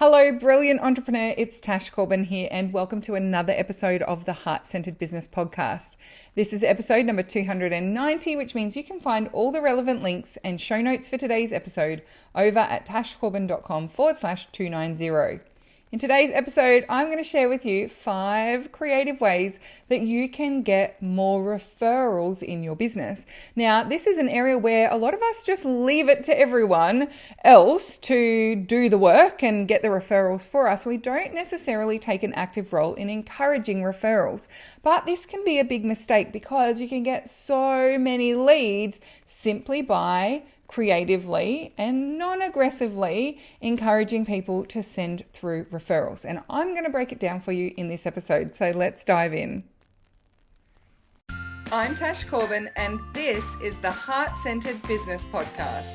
Hello, brilliant entrepreneur. It's Tash Corbin here, and welcome to another episode of the Heart-Centered Business Podcast. This is episode number 290, which means you can find all the relevant links and show notes for today's episode over at tashcorbin.com/290. In today's episode, I'm going to share with you 5 creative ways that you can get more referrals in your business. Now, this is an area where a lot of us just leave it to everyone else to do the work and get the referrals for us. We don't necessarily take an active role in encouraging referrals. But this can be a big mistake because you can get so many leads simply by creatively and non-aggressively encouraging people to send through referrals. And I'm going to break it down for you in this episode. So let's dive in. I'm Tash Corbin, and this is the Heart-Centered Business Podcast.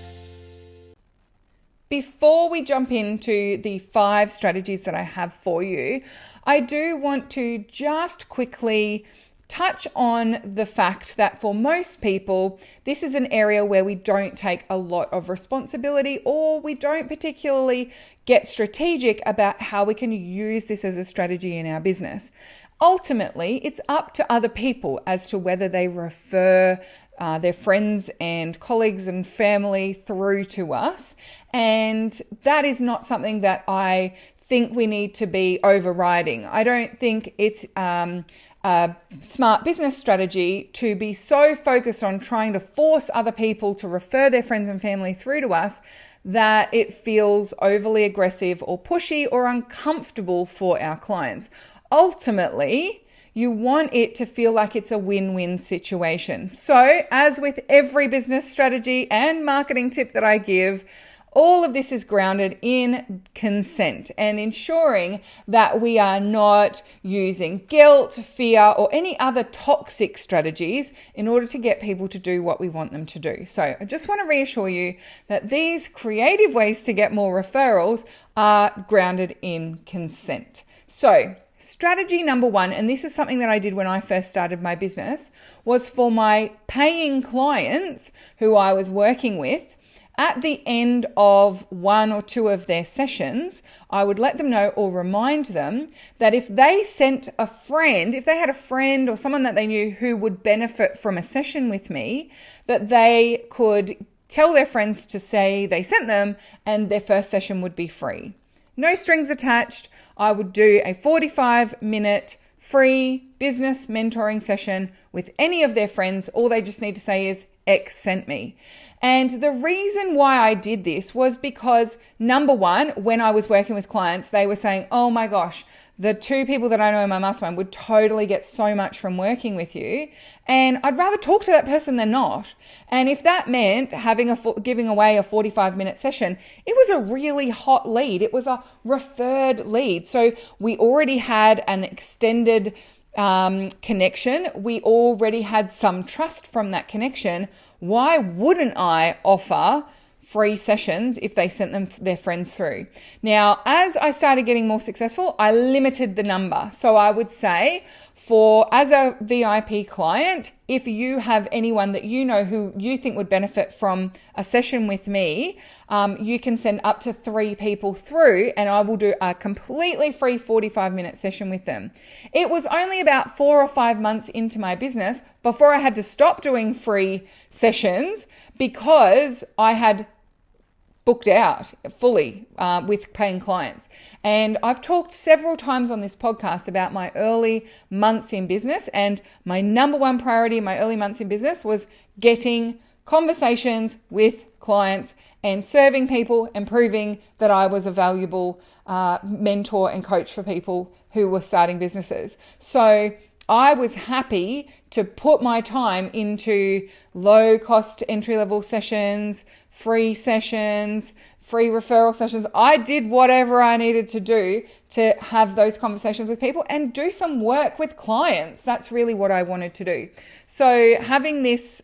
Before we jump into the 5 strategies that I have for you, I do want to just quickly touch on the fact that for most people, this is an area where we don't take a lot of responsibility, or we don't particularly get strategic about how we can use this as a strategy in our business. Ultimately, it's up to other people as to whether they refer their friends and colleagues and family through to us. And that is not something that I think we need to be overriding. I don't think it's a smart business strategy to be so focused on trying to force other people to refer their friends and family through to us that it feels overly aggressive or pushy or uncomfortable for our clients. Ultimately, you want it to feel like it's a win-win situation. So, as with every business strategy and marketing tip that I give, all of this is grounded in consent and ensuring that we are not using guilt, fear, or any other toxic strategies in order to get people to do what we want them to do. So I just want to reassure you that these creative ways to get more referrals are grounded in consent. So strategy number 1, and this is something that I did when I first started my business, was for my paying clients who I was working with. At the end of 1 or 2 of their sessions, I would let them know or remind them that if they sent a friend, if they had a friend or someone that they knew who would benefit from a session with me, that they could tell their friends to say they sent them and their first session would be free. No strings attached. I would do a 45-minute free business mentoring session with any of their friends. All they just need to say is, X sent me. And the reason why I did this was because, number 1, when I was working with clients, they were saying, oh my gosh, the 2 people that I know in my mastermind would totally get so much from working with you. And I'd rather talk to that person than not. And if that meant giving away a 45-minute session, it was a really hot lead. It was a referred lead. So we already had an extended connection. We already had some trust from that connection. Why wouldn't I offer free sessions if they sent them their friends through? Now, as I started getting more successful, I limited the number. So I would say as a VIP client, if you have anyone that you know who you think would benefit from a session with me, you can send up to 3 people through and I will do a completely free 45-minute session with them. It was only about 4 or 5 months into my business before I had to stop doing free sessions because I had booked out fully with paying clients. And I've talked several times on this podcast about my early months in business, and my number 1 priority in my early months in business was getting conversations with clients and serving people and proving that I was a valuable mentor and coach for people who were starting businesses. So I was happy to put my time into low-cost entry-level sessions, free sessions, free referral sessions. I did whatever I needed to do to have those conversations with people and do some work with clients. That's really what I wanted to do. So having this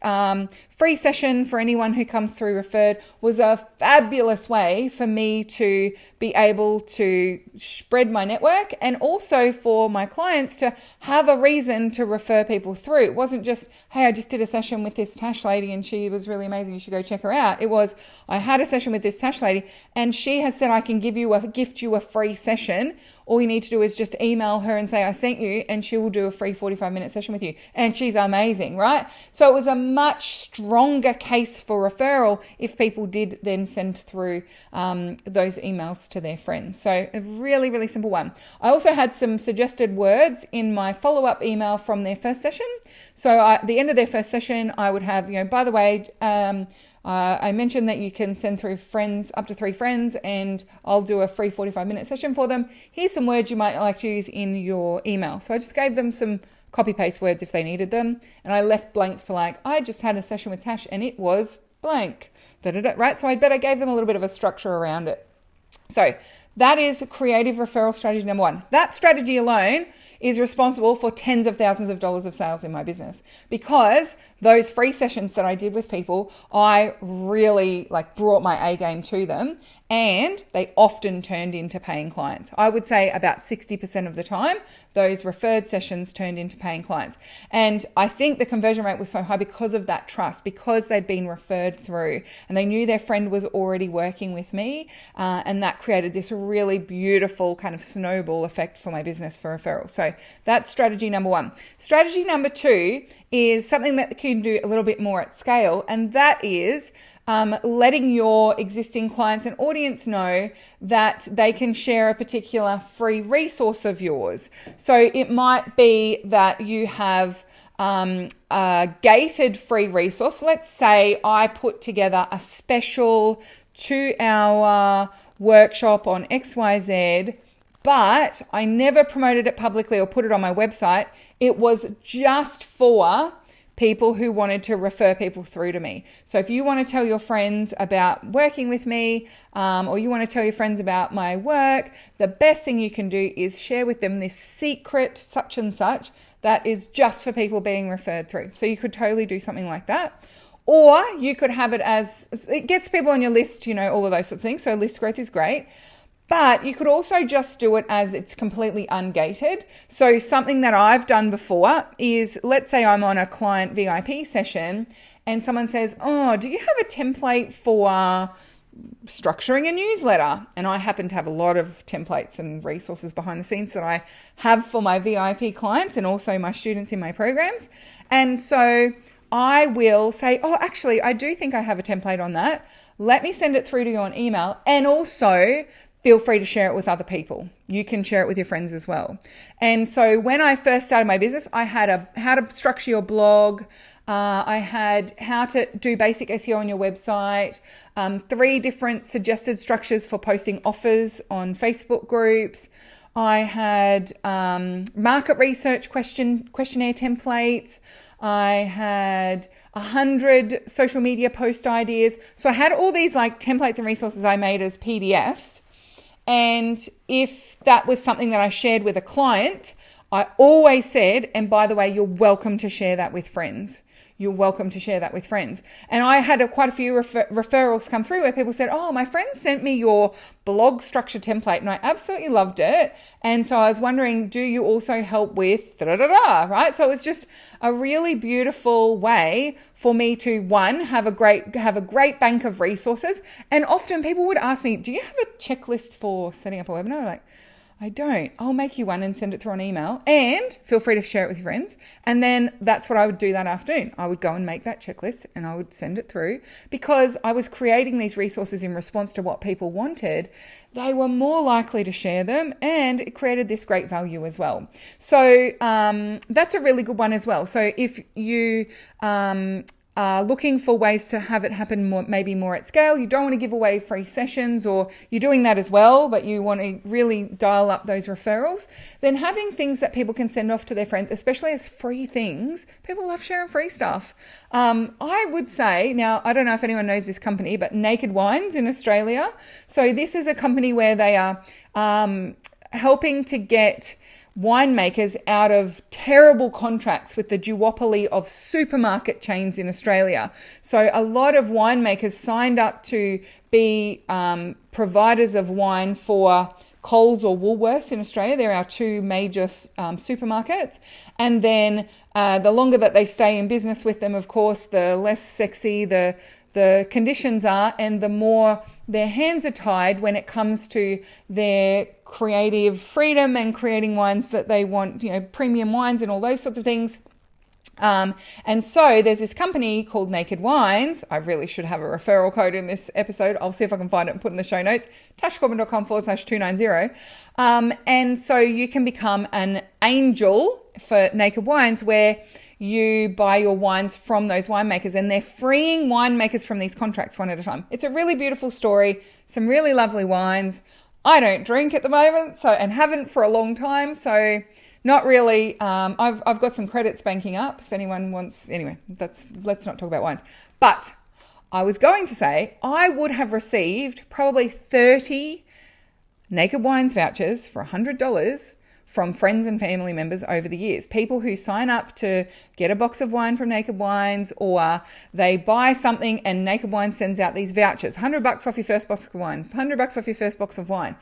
free session for anyone who comes through referred was a fabulous way for me to be able to spread my network and also for my clients to have a reason to refer people through. It wasn't just, hey, I just did a session with this Tash lady and she was really amazing, you should go check her out. It was, because I had a session with this Tash lady and she has said I can gift you a free session. All you need to do is just email her and say I sent you, and she will do a free 45-minute session with you. And she's amazing, right? So it was a much stronger case for referral if people did then send through those emails to their friends. So a really, really simple one. I also had some suggested words in my follow-up email from their first session. So at the end of their first session, I would have, by the way, I mentioned that you can send through friends, up to 3 friends, and I'll do a free 45-minute session for them. Here's some words you might like to use in your email. So I just gave them some copy-paste words if they needed them. And I left blanks for I just had a session with Tash and it was blank. Right? So I gave them a little bit of a structure around it. So that is creative referral strategy number 1. That strategy alone is responsible for tens of thousands of dollars of sales in my business, because those free sessions that I did with people, I really brought my A game to them, and they often turned into paying clients. I would say about 60% of the time, those referred sessions turned into paying clients. And I think the conversion rate was so high because of that trust, because they'd been referred through and they knew their friend was already working with me. And that created this really beautiful kind of snowball effect for my business for referral. So that's strategy number 1. Strategy number 2 is something that you can do a little bit more at scale. And that is letting your existing clients and audience know that they can share a particular free resource of yours. So it might be that you have a gated free resource. Let's say I put together a special 2-hour workshop on XYZ, but I never promoted it publicly or put it on my website. It was just for people who wanted to refer people through to me. So if you want to tell your friends about working with me, or you want to tell your friends about my work, the best thing you can do is share with them this secret such and such that is just for people being referred through. So you could totally do something like that. Or you could have it as, it gets people on your list, all of those sorts of things. So list growth is great. But you could also just do it as it's completely ungated. So something that I've done before is, let's say I'm on a client VIP session and someone says, oh, do you have a template for structuring a newsletter? And I happen to have a lot of templates and resources behind the scenes that I have for my VIP clients and also my students in my programs. And so I will say, oh, actually, I do think I have a template on that. Let me send it through to you on email. And also, feel free to share it with other people. You can share it with your friends as well. And so when I first started my business, I had how to structure your blog. I had how to do basic SEO on your website, 3 different suggested structures for posting offers on Facebook groups. I had market research questionnaire templates. I had 100 social media post ideas. So I had all these templates and resources I made as PDFs. And if that was something that I shared with a client, I always said, and by the way, you're welcome to share that with friends. You're welcome to share that with friends. And I had quite a few referrals come through where people said, oh, my friend sent me your blog structure template and I absolutely loved it. And so I was wondering, do you also help with right? So it was just a really beautiful way for me to, one, have a great bank of resources. And often people would ask me, do you have a checklist for setting up a webinar? I don't. I'll make you one and send it through an email, and feel free to share it with your friends. And then that's what I would do that afternoon. I would go and make that checklist and I would send it through, because I was creating these resources in response to what people wanted. They were more likely to share them, and it created this great value as well. So that's a really good one as well. So if you looking for ways to have it happen maybe more at scale, you don't want to give away free sessions, or you're doing that as well, but you want to really dial up those referrals, then having things that people can send off to their friends, especially as free things, people love sharing free stuff. I would say, now, I don't know if anyone knows this company, but Naked Wines in Australia. So this is a company where they are helping to get winemakers out of terrible contracts with the duopoly of supermarket chains in Australia. So a lot of winemakers signed up to be providers of wine for Coles or Woolworths in Australia. They're our 2 major supermarkets. And then the longer that they stay in business with them, of course, the less sexy the the conditions are and the more their hands are tied when it comes to their creative freedom and creating wines that they want, premium wines and all those sorts of things. And so there's this company called Naked Wines. I really should have a referral code in this episode. I'll see if I can find it and put in the show notes. tashcorbin.com/290. And so you can become an angel for Naked Wines where you buy your wines from those winemakers, and they're freeing winemakers from these contracts one at a time. It's a really beautiful story. Some really lovely wines. I don't drink at the moment, and haven't for a long time. So not really. I've got some credits banking up if anyone wants. Anyway, let's not talk about wines. But I was going to say I would have received probably 30 Naked Wines vouchers for $100 from friends and family members over the years. People who sign up to get a box of wine from Naked Wines, or they buy something and Naked Wines sends out these vouchers. $100 off your first box of wine, $100 off your first box of wine.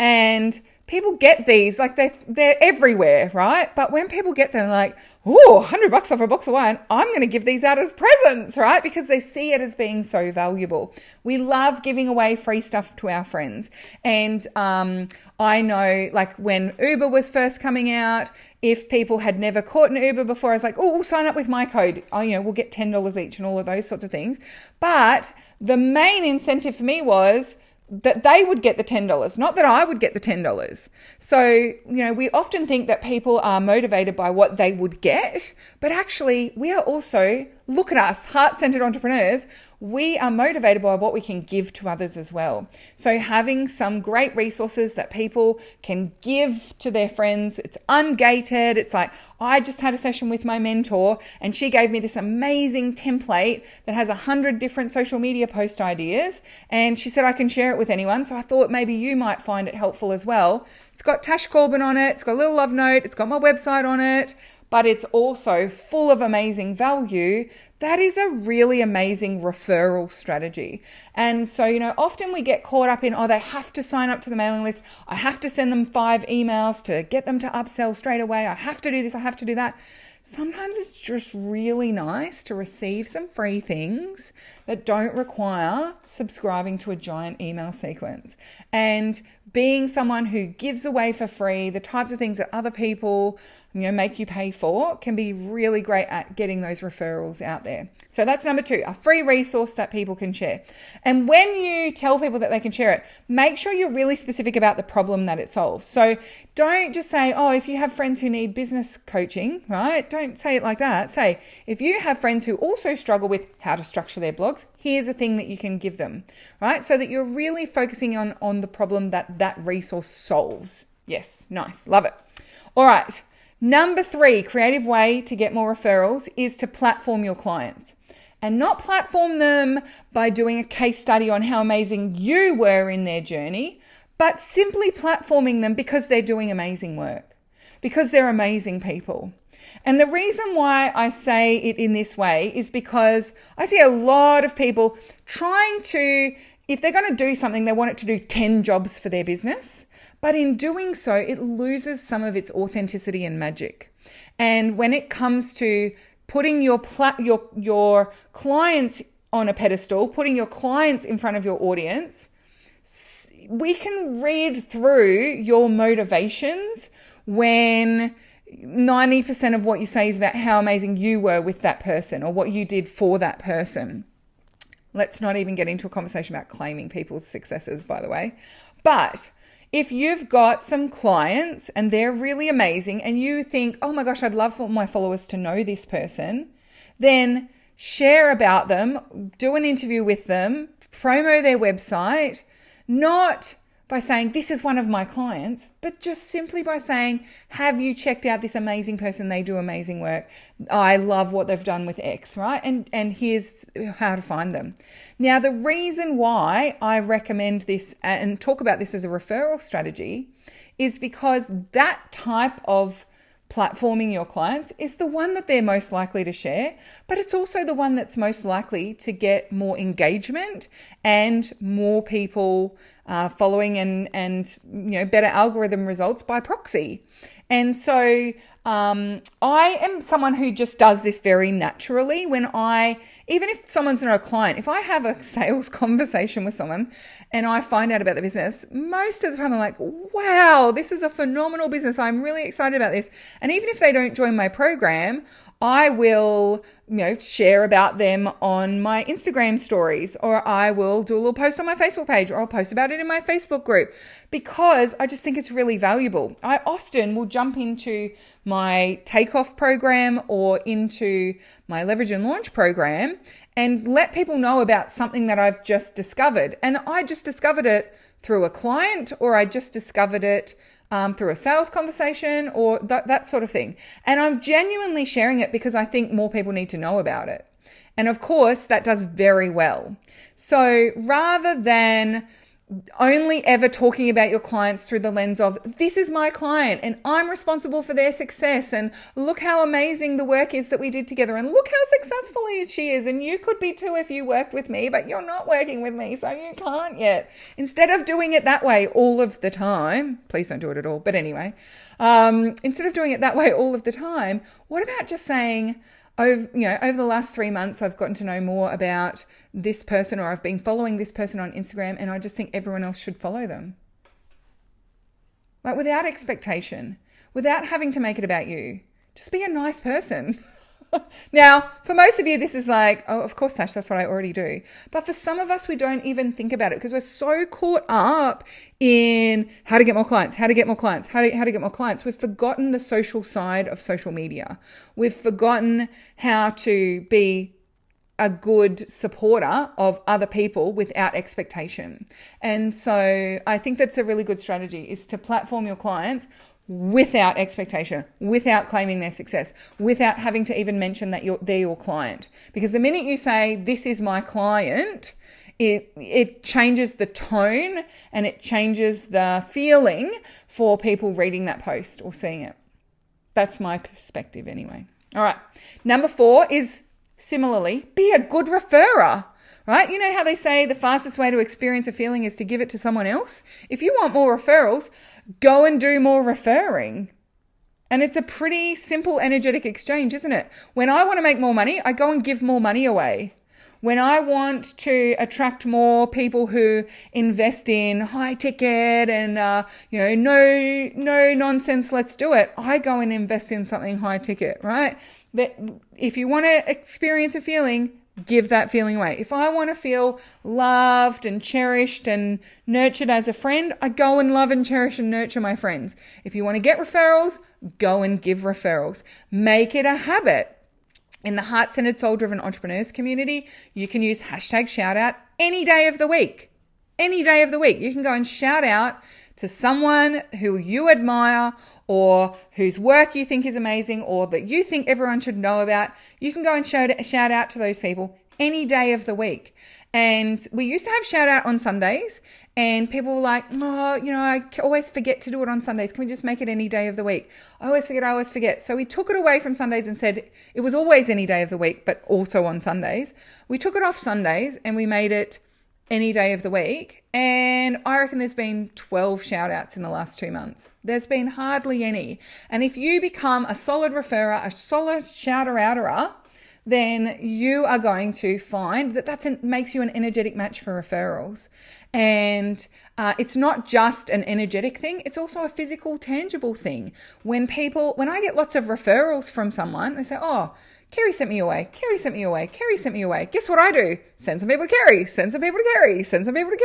And people get these, like they're everywhere, right? But when people get them, like, oh, $100 off a box of wine, I'm going to give these out as presents, right? Because they see it as being so valuable. We love giving away free stuff to our friends. And I know, like, when Uber was first coming out, if people had never caught an Uber before, I was like, oh, we'll sign up with my code. Oh, we'll get $10 each and all of those sorts of things. But the main incentive for me was that they would get the $10, not that I would get the $10. So, we often think that people are motivated by what they would get, but actually we are also, look at us, heart-centered entrepreneurs, we are motivated by what we can give to others as well. So having some great resources that people can give to their friends, it's ungated. It's like, I just had a session with my mentor and she gave me this amazing template that has 100 different social media post ideas. And she said I can share it with anyone. So I thought maybe you might find it helpful as well. It's got Tash Corbin on it. It's got a little love note. It's got my website on it. But it's also full of amazing value. That is a really amazing referral strategy. And so, often we get caught up in, they have to sign up to the mailing list. I have to send them 5 emails to get them to upsell straight away. I have to do this. I have to do that. Sometimes it's just really nice to receive some free things that don't require subscribing to a giant email sequence. And being someone who gives away for free the types of things that other people make you pay for can be really great at getting those referrals out there. So that's number 2, a free resource that people can share. And when you tell people that they can share it, make sure you're really specific about the problem that it solves. So don't just say, if you have friends who need business coaching, right? Don't say it like that. Say, if you have friends who also struggle with how to structure their blogs, here's a thing that you can give them, right? So that you're really focusing on the problem that resource solves. Yes, nice. Love it. All right. Number 3, creative way to get more referrals is to platform your clients. And not platform them by doing a case study on how amazing you were in their journey, but simply platforming them because they're doing amazing work, because they're amazing people. And the reason why I say it in this way is because I see a lot of people trying to, if they're going to do something, they want it to do 10 jobs for their business. But in doing so, it loses some of its authenticity and magic. And when it comes to putting your clients on a pedestal, putting your clients in front of your audience, we can read through your motivations when 90% of what you say is about how amazing you were with that person or what you did for that person. Let's not even get into a conversation about claiming people's successes, by the way. But if you've got some clients and they're really amazing and you think, oh my gosh, I'd love for my followers to know this person, then share about them, do an interview with them, promo their website, not by saying, this is one of my clients, but just simply by saying, have you checked out this amazing person? They do amazing work. I love what they've done with X, right? And here's how to find them. Now, the reason why I recommend this and talk about this as a referral strategy is because that type of platforming your clients is the one that they're most likely to share, but it's also the one that's most likely to get more engagement and more people following and better algorithm results by proxy. And so I am someone who just does this very naturally. Even if someone's not a client, if I have a sales conversation with someone and I find out about the business, most of the time I'm like, wow, this is a phenomenal business. I'm really excited about this. And even if they don't join my program, I will, share about them on my Instagram stories, or I will do a little post on my Facebook page, or I'll post about it in my Facebook group, because I just think it's really valuable. I often will jump into my takeoff program or into my leverage and launch program and let people know about something that I've just discovered. And I just discovered it through a client, or I just discovered it through a sales conversation, or that sort of thing. And I'm genuinely sharing it because I think more people need to know about it. And of course, that does very well. So rather than only ever talking about your clients through the lens of, this is my client and I'm responsible for their success, and look how amazing the work is that we did together, and look how successful she is, and you could be too if you worked with me, but you're not working with me, so you can't yet. Instead of doing it that way all of the time, please don't do it at all, but anyway, instead of doing it that way all of the time, what about just saying, over the last 3 months, I've gotten to know more about this person, or I've been following this person on Instagram, and I just think everyone else should follow them. Like, without expectation, without having to make it about you. Just be a nice person. Now, for most of you, this is like, oh, of course, Tash, that's what I already do. But for some of us, we don't even think about it because we're so caught up in how to get more clients, how to get more clients, how to get more clients. We've forgotten the social side of social media. We've forgotten how to be a good supporter of other people without expectation. And so I think that's a really good strategy, is to platform your clients without expectation, without claiming their success, without having to even mention that they're your client. Because the minute you say, this is my client, it changes the tone and it changes the feeling for people reading that post or seeing it. That's my perspective anyway. All right. Number 4 is, similarly, be a good referrer. Right? You know how they say the fastest way to experience a feeling is to give it to someone else? If you want more referrals, go and do more referring. And it's a pretty simple energetic exchange, isn't it? When I want to make more money, I go and give more money away. When I want to attract more people who invest in high ticket and, no nonsense, let's do it, I go and invest in something high ticket, right? That if you want to experience a feeling, give that feeling away. If I want to feel loved and cherished and nurtured as a friend, I go and love and cherish and nurture my friends. If you want to get referrals, go and give referrals. Make it a habit. In the Heart-Centered Soul-Driven Entrepreneurs community, you can use #shoutout any day of the week. Any day of the week. You can go and shout out to someone who you admire or whose work you think is amazing or that you think everyone should know about. You can go and shout out to those people any day of the week. And we used to have shout out on Sundays, and people were like, oh, I always forget to do it on Sundays. Can we just make it any day of the week? I always forget. So we took it away from Sundays and said it was always any day of the week, but also on Sundays. We took it off Sundays and we made it any day of the week. And I reckon there's been 12 shout outs in the last 2 months. There's been hardly any. And if you become a solid referrer, a solid shouter-outerer, then you are going to find that makes you an energetic match for referrals. And it's not just an energetic thing, it's also a physical, tangible thing. When I get lots of referrals from someone, they say, oh, Kerry sent me away. Guess what I do? Send some people to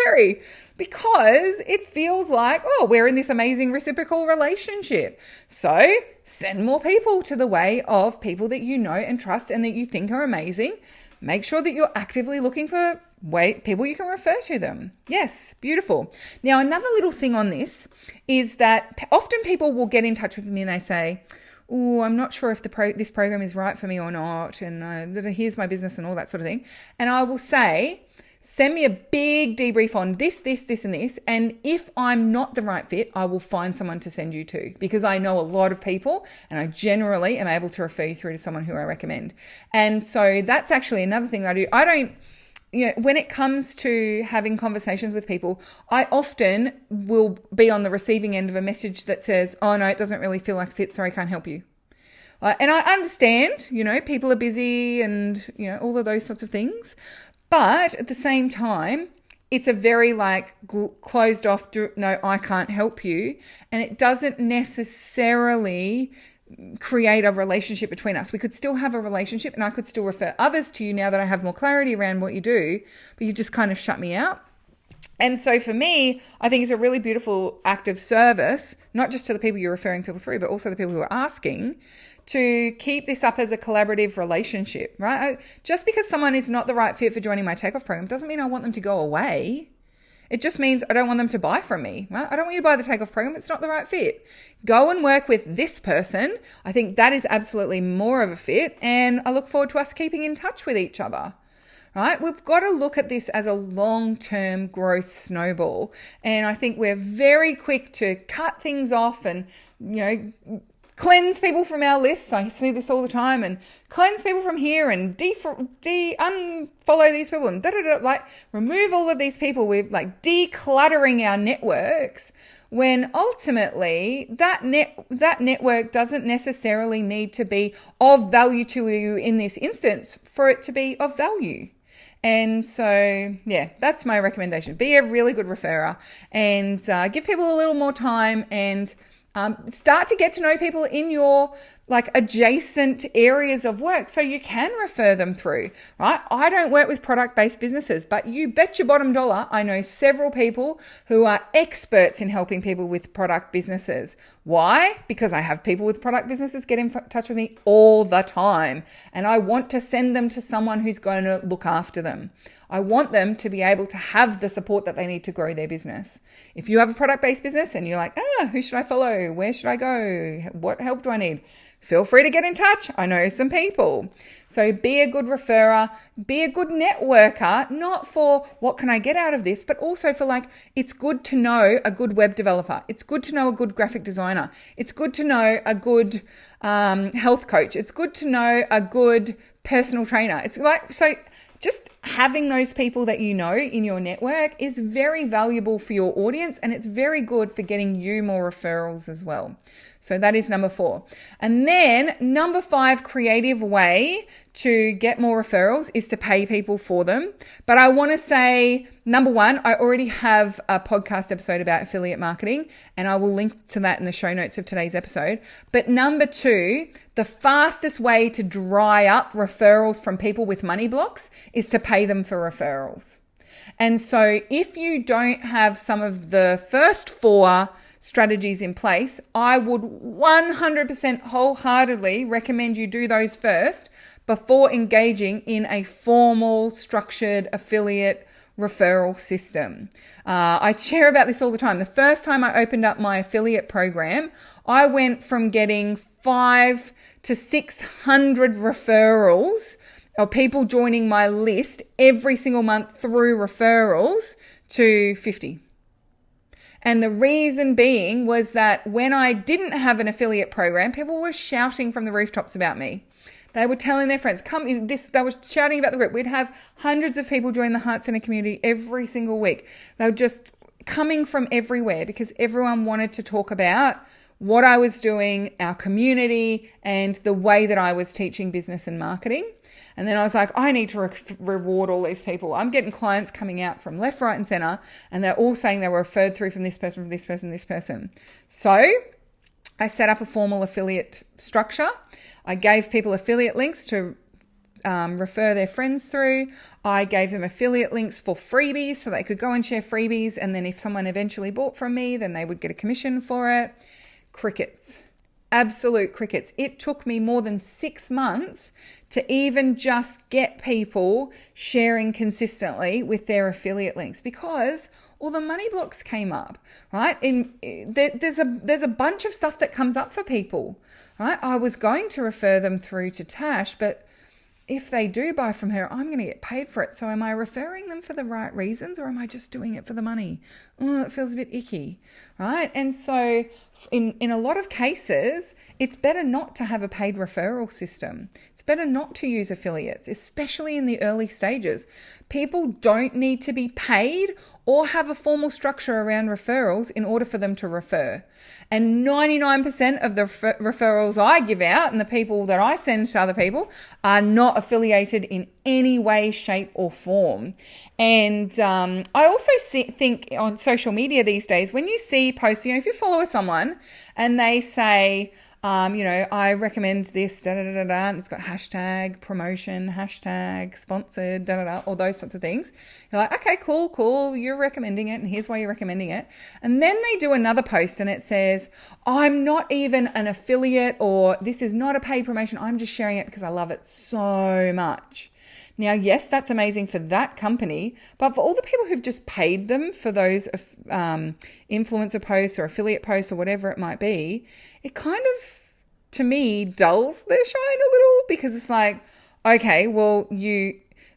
Kerry, because it feels like, oh, we're in this amazing reciprocal relationship. So send more people to the way of people that you know and trust and that you think are amazing. Make sure that you're actively looking for people you can refer to them. Yes, beautiful. Now, another little thing on this is that often people will get in touch with me and they say, oh, I'm not sure if this program is right for me or not, and here's my business and all that sort of thing. And I will say, send me a big debrief on this, and this. And if I'm not the right fit, I will find someone to send you to, because I know a lot of people and I generally am able to refer you through to someone who I recommend. And so that's actually another thing I do. when it comes to having conversations with people, I often will be on the receiving end of a message that says, oh no, it doesn't really feel like a fit. Sorry, I can't help you. And I understand, people are busy and, all of those sorts of things. But at the same time, it's a very closed off, no, I can't help you. And it doesn't necessarily create a relationship between us. We could still have a relationship and I could still refer others to you now that I have more clarity around what you do, but you just kind of shut me out. And so for me, I think it's a really beautiful act of service, not just to the people you're referring people through, but also the people who are asking, to keep this up as a collaborative relationship, right? Just because someone is not the right fit for joining my takeoff program doesn't mean I want them to go away. It just means I don't want them to buy from me, right? I don't want you to buy the takeoff program. It's not the right fit. Go and work with this person. I think that is absolutely more of a fit. And I look forward to us keeping in touch with each other, right? We've got to look at this as a long-term growth snowball. And I think we're very quick to cut things off and, cleanse people from our lists. I see this all the time, and cleanse people from here and unfollow these people and remove all of these people. We're decluttering our networks, when ultimately that network doesn't necessarily need to be of value to you in this instance for it to be of value. And so, that's my recommendation. Be a really good referrer and give people a little more time and start to get to know people in your adjacent areas of work so you can refer them through, right? I don't work with product-based businesses, but you bet your bottom dollar I know several people who are experts in helping people with product businesses. Why? Because I have people with product businesses get in touch with me all the time, and I want to send them to someone who's going to look after them. I want them to be able to have the support that they need to grow their business. If you have a product-based business and you're like, who should I follow? Where should I go? What help do I need? Feel free to get in touch. I know some people. So be a good referrer, be a good networker, not for what can I get out of this, but also for it's good to know a good web developer. It's good to know a good graphic designer. It's good to know a good health coach. It's good to know a good personal trainer. Just having those people that you know in your network is very valuable for your audience, and it's very good for getting you more referrals as well. So that is number 4. And then number 5 creative way to get more referrals is to pay people for them. But I want to say, number 1, I already have a podcast episode about affiliate marketing, and I will link to that in the show notes of today's episode. But number 2, the fastest way to dry up referrals from people with money blocks is to pay them for referrals. And so if you don't have some of the first 4 strategies in place, I would 100% wholeheartedly recommend you do those first before engaging in a formal, structured affiliate referral system. I share about this all the time. The first time I opened up my affiliate program, I went from getting 500 to 600 referrals of people joining my list every single month through referrals to 50. And the reason being was that when I didn't have an affiliate program, people were shouting from the rooftops about me. They were telling their friends, they were shouting about the group. We'd have hundreds of people join the Heart Centre community every single week. They were just coming from everywhere because everyone wanted to talk about what I was doing, our community, and the way that I was teaching business and marketing. And then I was like, I need to reward all these people. I'm getting clients coming out from left, right, and center, and they're all saying they were referred through from this person, from this person, this person. So I set up a formal affiliate structure. I gave people affiliate links to refer their friends through. I gave them affiliate links for freebies so they could go and share freebies. And then if someone eventually bought from me, then they would get a commission for it. Crickets. Absolute crickets. It took me more than 6 months to even just get people sharing consistently with their affiliate links because all the money blocks came up, right? There's a bunch of stuff that comes up for people, right? I was going to refer them through to Tash, but if they do buy from her, I'm going to get paid for it. So am I referring them for the right reasons or am I just doing it for the money? Oh, it feels a bit icky, right? And so in a lot of cases, it's better not to have a paid referral system. It's better not to use affiliates, especially in the early stages. People don't need to be paid or have a formal structure around referrals in order for them to refer. And 99% of the referrals I give out and the people that I send to other people are not affiliated in any way, shape, or form. And I also think on social media these days, when you see posts, if you follow someone and they say, I recommend this, and it's got hashtag promotion, hashtag sponsored, all those sorts of things. You're like, okay, cool. You're recommending it, and here's why you're recommending it. And then they do another post and it says, I'm not even an affiliate, or this is not a paid promotion. I'm just sharing it because I love it so much. Now, yes, that's amazing for that company, but for all the people who've just paid them for those influencer posts or affiliate posts or whatever it might be, it kind of, to me, dulls their shine a little, because it's like, okay, well,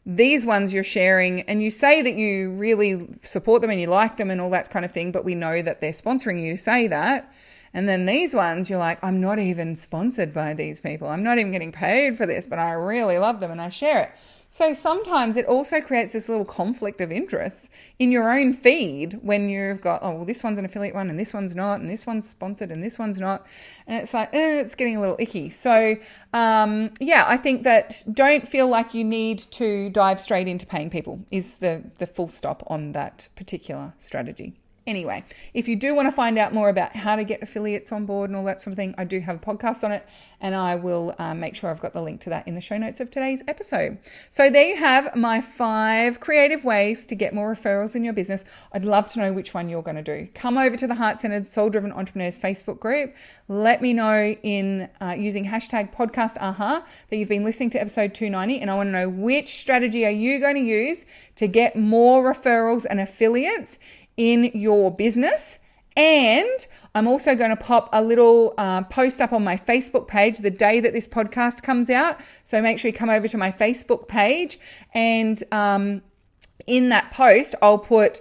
these ones you're sharing and you say that you really support them and you like them and all that kind of thing, but we know that they're sponsoring you to say that. And then these ones, you're like, I'm not even sponsored by these people. I'm not even getting paid for this, but I really love them and I share it. So sometimes it also creates this little conflict of interests in your own feed when you've got, this one's an affiliate one and this one's not, and this one's sponsored and this one's not. And it's like, it's getting a little icky. So I think that don't feel like you need to dive straight into paying people is the full stop on that particular strategy. Anyway, if you do want to find out more about how to get affiliates on board and all that sort of thing, I do have a podcast on it, and I will make sure I've got the link to that in the show notes of today's episode. So there you have my 5 creative ways to get more referrals in your business. I'd love to know which one you're going to do. Come over to the Heart-Centered Soul-Driven Entrepreneurs Facebook group. Let me know in using hashtag podcast that you've been listening to episode 290, and I want to know which strategy are you going to use to get more referrals and affiliates in your business. And I'm also going to pop a little post up on my Facebook page the day that this podcast comes out. So make sure you come over to my Facebook page, and in that post, I'll put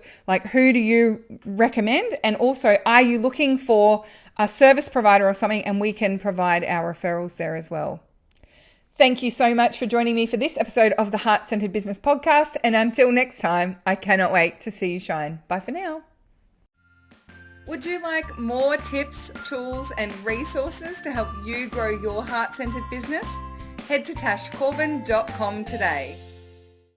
who do you recommend? And also, are you looking for a service provider or something? And we can provide our referrals there as well. Thank you so much for joining me for this episode of the Heart-Centered Business Podcast. And until next time, I cannot wait to see you shine. Bye for now. Would you like more tips, tools, and resources to help you grow your heart-centered business? Head to tashcorbin.com today.